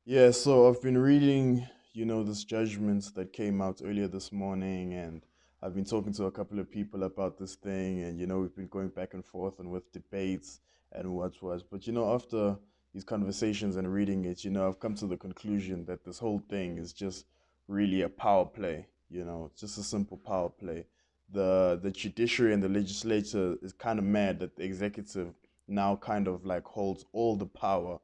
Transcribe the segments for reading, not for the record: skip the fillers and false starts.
Yeah, so I've been reading, this judgment that came out earlier this morning, and I've been talking to a couple of people about this thing, and we've been going back and forth and with debates and what was. But after these conversations and reading it, I've come to the conclusion that this whole thing is just really a power play. It's just a simple power play. The judiciary and the legislature is kind of mad that the executive now kind of like holds all the power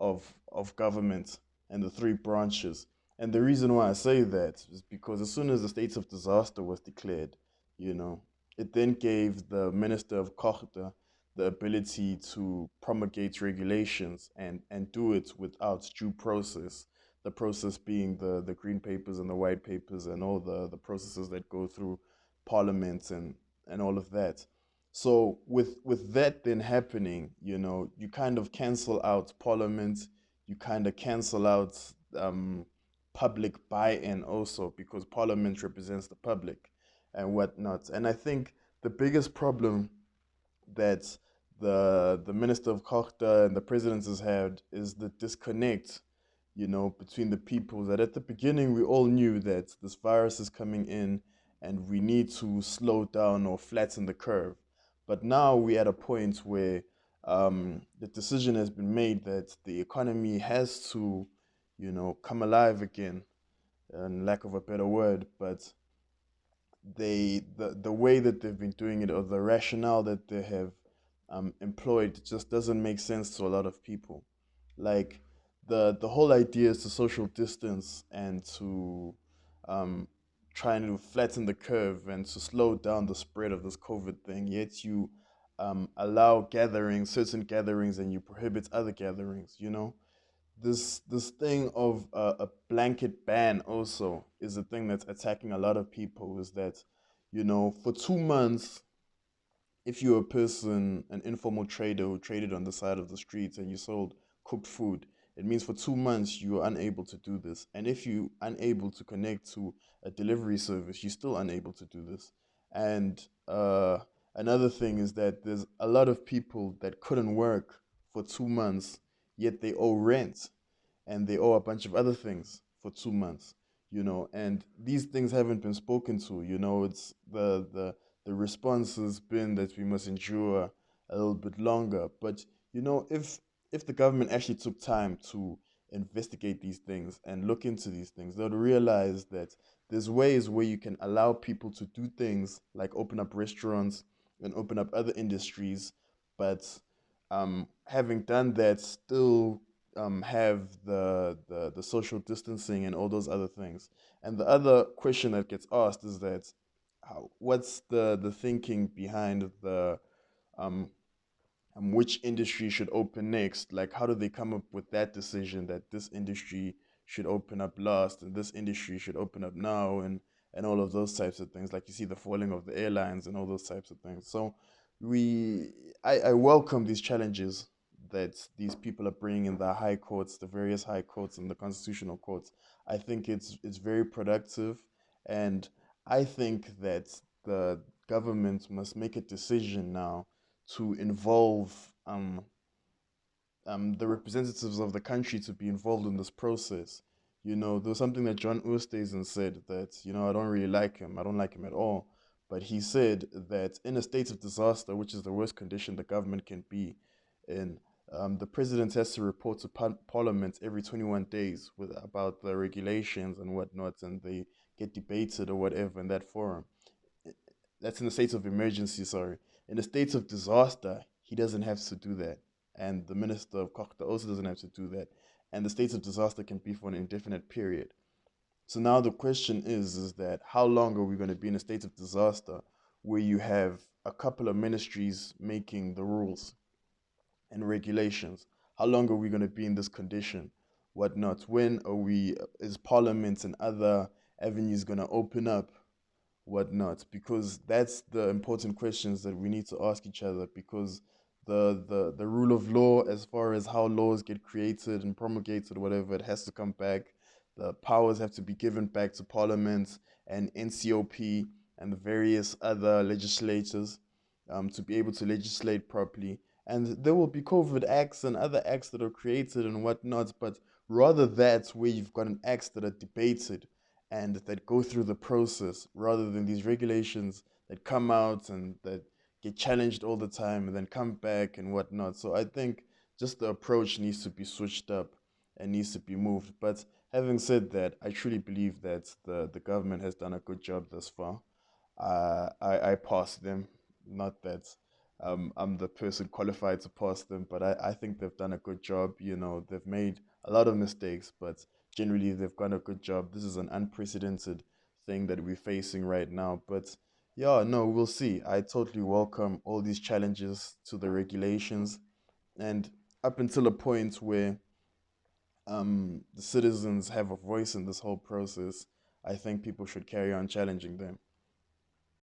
of government and the three branches. And the reason why I say that is because as soon as the state of disaster was declared, you know, it then gave the Minister of Kochta the ability to promulgate regulations and do it without due process. The process being the green papers and the white papers and all the processes that go through parliament and all of that. So with that then happening, you kind of cancel out parliament, you kind of cancel out public buy-in also because parliament represents the public and whatnot. And I think the biggest problem that the Minister of Kochta and the president has had is the disconnect, between the people. That at the beginning we all knew that this virus is coming in and we need to slow down or flatten the curve. But now we're at a point where the decision has been made that the economy has to, come alive again, in lack of a better word. But the way that they've been doing it or the rationale that they have employed just doesn't make sense to a lot of people. Like the whole idea is to social distance and to um, trying to flatten the curve and to slow down the spread of this COVID thing. Yet you allow gatherings, certain gatherings, and you prohibit other gatherings. This thing of a blanket ban also is a thing that's attacking a lot of people. Is that for 2 months, if you're a person, an informal trader who traded on the side of the streets and you sold cooked food, it means for 2 months you are unable to do this. And if you unable to connect to a delivery service, you're still unable to do this. And another thing is that there's a lot of people that couldn't work for 2 months, yet they owe rent and they owe a bunch of other things for 2 months, and these things haven't been spoken to. It's the response has been that we must endure a little bit longer. But if the government actually took time to investigate these things and look into these things, they'll realize that there's ways where you can allow people to do things like open up restaurants and open up other industries, but having done that, still have the social distancing and all those other things. And the other question that gets asked is that what's the thinking behind the um, which industry should open next? Like, how do they come up with that decision that this industry should open up last and this industry should open up now and all of those types of things? Like you see the falling of the airlines and all those types of things. So we, I welcome these challenges that these people are bringing in the high courts, the various high courts and the constitutional courts. I think it's very productive, and I think that the government must make a decision now to involve the representatives of the country to be involved in this process. There was something that John Oosthuizen said that, I don't really like him. I don't like him at all. But he said that in a state of disaster, which is the worst condition the government can be in, the president has to report to parliament every 21 days about the regulations and whatnot, and they get debated or whatever in that forum. That's in a state of emergency, sorry. In a state of disaster, he doesn't have to do that. And the Minister of Kokta also doesn't have to do that. And the state of disaster can be for an indefinite period. So now the question is that how long are we going to be in a state of disaster where you have a couple of ministries making the rules and regulations? How long are we going to be in this condition? Whatnot? When are we, is Parliament and other avenues going to open up? Whatnot, because that's the important questions that we need to ask each other, because the rule of law, as far as how laws get created and promulgated, whatever, it has to come back. The powers have to be given back to parliament and NCOP and the various other legislators, to be able to legislate properly. And there will be COVID acts and other acts that are created and whatnot, but rather that's where you've got an acts that are debated and that go through the process rather than these regulations that come out and that get challenged all the time and then come back and whatnot. So I think just the approach needs to be switched up and needs to be moved. But having said that, I truly believe that the government has done a good job thus far. I pass them. Not that I'm the person qualified to pass them, but I think they've done a good job. You know, they've made a lot of mistakes, but generally they've done a good job. This is an unprecedented thing that we're facing right now. But yeah, no, we'll see. I totally welcome all these challenges to the regulations, and up until a point where the citizens have a voice in this whole process, I think people should carry on challenging them.